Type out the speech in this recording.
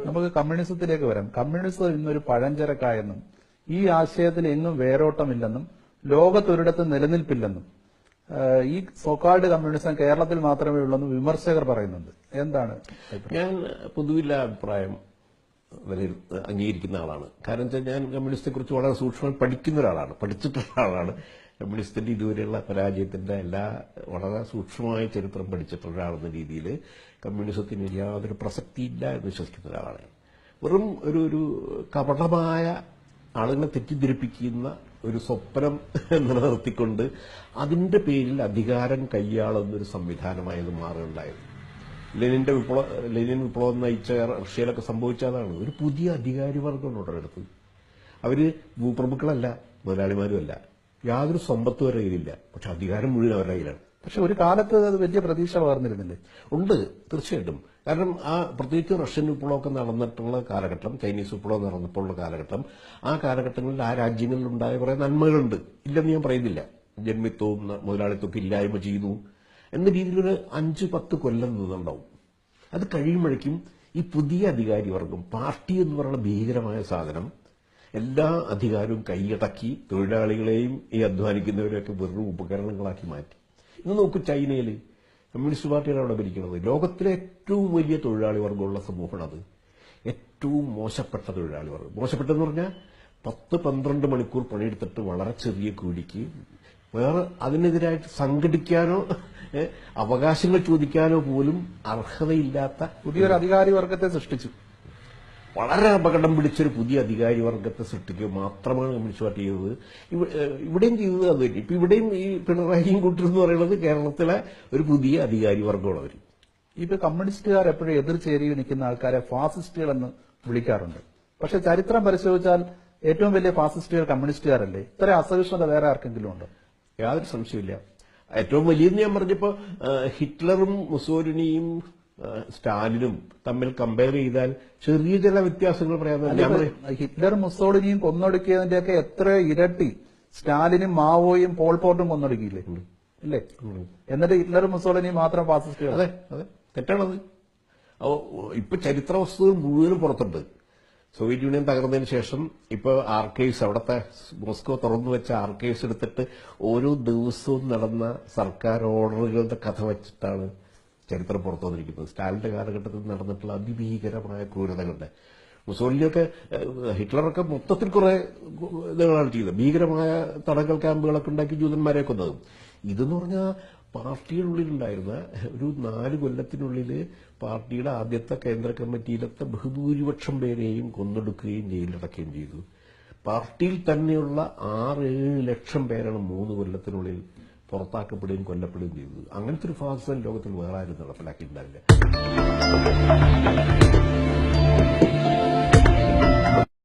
നമുക്ക് കമ്മ്യൂണിസത്തിലേക്ക് വരാം. കമ്മ്യൂണിസം ഇന്നൊരു പഴഞ്ചരക്കായെന്നും ഈ ആശയത്തിൽ എങ്ങും വേരോട്ടമില്ലെന്നും ലോകത്തൊരിടത്തും നിലനിൽപ്പില്ലെന്നും ഈ സോക്കാൾഡ് കമ്മ്യൂണിസം കേരളത്തിൽ മാത്രമേ ഉള്ളെന്ന് വിമർശകർ പറയുന്നുണ്ട്. എന്താണ്? ഞാൻ പൊതുവില്ല അഭിപ്രായം അംഗീകരിക്കുന്ന ആളാണ്. കാരണം വെച്ചാൽ ഞാൻ കമ്മ്യൂണിസ്റ്റെ കുറിച്ച് വളരെ സൂക്ഷ്മമായി പഠിക്കുന്ന ഒരാളാണ്, പഠിച്ചിട്ടുള്ള ആളാണ്. കമ്മ്യൂണിസ്റ്റിന്റെ ഇതുവരെയുള്ള പരാജയത്തിന്റെ വളരെ സൂക്ഷ്മമായ ചരിത്രം പഠിച്ചിട്ടുള്ള ഒരാളെന്ന രീതിയിൽ കമ്മ്യൂണിസത്തിന് യാതൊരു പ്രസക്തിയില്ല എന്ന് വിശ്വസിക്കുന്ന ഒരാളാണ്. വെറും ഒരു കപടമായ ആളുകളെ തെറ്റിദ്ധരിപ്പിക്കുന്ന ഒരു സ്വപ്നം നിലനിർത്തിക്കൊണ്ട് അതിന്റെ പേരിൽ അധികാരം കൈയാളുന്നൊരു സംവിധാനമായത് മാറുകയുണ്ടായത്. ലെനിൻ വിപ്ലവം നയിച്ച റഷ്യയിലൊക്കെ സംഭവിച്ചതാണ്. ഒരു പുതിയ അധികാരി വർഗമാണ് ഉടലെടുത്ത്. അവര് ഭൂപ്രഭുക്കളല്ല, മുതലാളിമാരുമല്ല, യാതൊരു സമ്പത്തും അവരുടെ കയ്യിലില്ല, പക്ഷെ അധികാരം മുഴുവൻ അവരുടെ കയ്യിലാണ്. പക്ഷെ ഒരു കാലത്ത് അത് വലിയ പ്രതീക്ഷ പകർന്നിരുന്നില്ലേ? ഉണ്ട്, തീർച്ചയായിട്ടും. കാരണം പ്രത്യേകിച്ച് റഷ്യൻ വിപ്ലവമൊക്കെ നടന്നിട്ടുള്ള കാലഘട്ടം, ചൈനീസ് വിപ്ലവം നടന്നപ്പോഴുള്ള കാലഘട്ടം, ആ കാലഘട്ടങ്ങളിൽ ആ രാജ്യങ്ങളിലുണ്ടായ കുറെ നന്മകളുണ്ട്, ഇല്ലെന്ന് ഞാൻ പറയുന്നില്ല. ജന്മിത്വവും മുതലാളിത്വമൊക്കെ ഇല്ലായ്മ ചെയ്തു എന്ന രീതിയിലൊരു 5-10 കൊല്ലം നിന്നുണ്ടാവും. അത് കഴിയുമ്പോഴേക്കും ഈ പുതിയ അധികാരി വർഗം, പാർട്ടി എന്ന് പറയുന്ന ഭീകരമായ സാധനം, എല്ലാ അധികാരവും കൈയടക്കി തൊഴിലാളികളെയും ഈ അധ്വാനിക്കുന്നവരെയൊക്കെ വെറും ഉപകരണങ്ങളാക്കി മാറ്റി. ഇന്ന് നോക്കൂ, ചൈനയിൽ കമ്മ്യൂണിസ്റ്റ് പാർട്ടിയാണ് അവിടെ ഭരിക്കുന്നത്. ലോകത്തിലെ ഏറ്റവും വലിയ തൊഴിലാളി വർഗമുള്ള സമൂഹമാണ് അത്. ഏറ്റവും മോശപ്പെട്ട തൊഴിലാളി വർഗം. മോശപ്പെട്ടെന്ന് പറഞ്ഞാൽ 10-12 മണിക്കൂർ പണിയെടുത്തിട്ട് വളരെ ചെറിയ കൂലിക്ക് വേറെ അതിനെതിരായിട്ട് സംഘടിക്കാനോ അവകാശങ്ങൾ ചോദിക്കാനോ പോലും അർഹതയില്ലാത്ത പുതിയൊരു അധികാരി വർഗത്തെ സൃഷ്ടിച്ചു. വളരെ അപകടം പിടിച്ചൊരു പുതിയ അധികാരി വർഗത്തെ സൃഷ്ടിക്കുക മാത്രമാണ് കമ്മ്യൂണിസ്റ്റ് പാർട്ടി ചെയ്തത്. ഇവിടെയും ചെയ്തത് അത് തന്നെ. ഇപ്പൊ ഇവിടെയും ഈ പിണറായിയും കൂട്ടരെന്ന് പറയുന്നത് കേരളത്തിലെ ഒരു പുതിയ അധികാരി വർഗമുള്ളവർ. ഇപ്പൊ കമ്മ്യൂണിസ്റ്റുകാർ എപ്പോഴും എതിർചേരി നിൽക്കുന്ന ആൾക്കാരെ ഫാസിസ്റ്റുകൾ എന്ന് വിളിക്കാറുണ്ട്. പക്ഷെ ചരിത്രം പരിശോധിച്ചാൽ ഏറ്റവും വലിയ ഫാസിസ്റ്റുകൾ കമ്മ്യൂണിസ്റ്റുകാരല്ലേ? ഇത്ര അസഹിഷ്ണുത വേറെ ആർക്കെങ്കിലും ഉണ്ടോ? യാതൊരു സംശയമില്ല. ഏറ്റവും വലിയെന്ന് ഞാൻ പറഞ്ഞപ്പോ ഹിറ്റ്ലറും മുസോലിനിയും സ്റ്റാലിനും തമ്മിൽ കമ്പയർ ചെയ്താൽ ചെറിയ ചില വ്യത്യാസങ്ങൾ പറയാൻ. ഹിറ്റ്ലർ മുസോളിനിയും കൊന്നൊടുക്കിയതിന്റെയൊക്കെ എത്ര ഇരട്ടി സ്റ്റാലിനും മാവോയും പോൾപോട്ടും കൊന്നൊടുക്കിയില്ലേ? ഇല്ലേ? എന്നിട്ട് ഹിറ്റ്ലർ മുസോളിനിയും മാത്രം ഫാസിസ്റ്റുകൾ. അതെ, തെറ്റാണത്. ഇപ്പൊ ചരിത്ര വസ്തുതകൾ മുഴുവനും പുറത്തുണ്ട്. സോവിയറ്റ് യൂണിയൻ തകർന്നതിന് ശേഷം ഇപ്പൊ ആർക്കൈവ്സ്, അവിടുത്തെ മോസ്കോ തുറന്നു വെച്ച ആർക്കൈവ്സ് എടുത്തിട്ട് ഓരോ ദിവസവും നടന്ന സർക്കാർ ഓർഡറുകളുടെ കഥ വെച്ചിട്ടാണ് ചരിത്രം പുറത്തു വന്നിരിക്കുന്നത്. സ്റ്റാലിന്റെ കാലഘട്ടത്തിൽ നടന്നിട്ടുള്ള അതിഭീകരമായ ക്രൂരതകളുടെ. മുസോളിനിയൊക്കെ, ഹിറ്റ്ലറൊക്കെ മൊത്തത്തിൽ കുറെ ഇതുകളാണ് ചെയ്തത്. ഭീകരമായ തടങ്കൽ ക്യാമ്പുകളൊക്കെ ഉണ്ടാക്കി ജൂതന്മാരെ കൊന്നതും. ഇതെന്ന് പറഞ്ഞാൽ പാർട്ടിയുടെ ഒരു 4 കൊല്ലത്തിനുള്ളിൽ പാർട്ടിയുടെ ആദ്യത്തെ കേന്ദ്ര കമ്മിറ്റിയിലത്തെ ബഹുഭൂരിപക്ഷം പേരെയും കൊന്നൊടുക്കുകയും ജയിലിലടക്കുകയും ചെയ്തു. പാർട്ടിയിൽ തന്നെയുള്ള 6-7 ലക്ഷം പേരാണ് 3 കൊല്ലത്തിനുള്ളിൽ പുറത്താക്കപ്പെടുകയും കൊല്ലപ്പെടുകയും ചെയ്തത്. അങ്ങനത്തെ ഒരു ഫാസിസം ലോകത്തിൽ വേറെ ആരും നടപ്പിലാക്കിയിട്ടുണ്ടാവില്ല.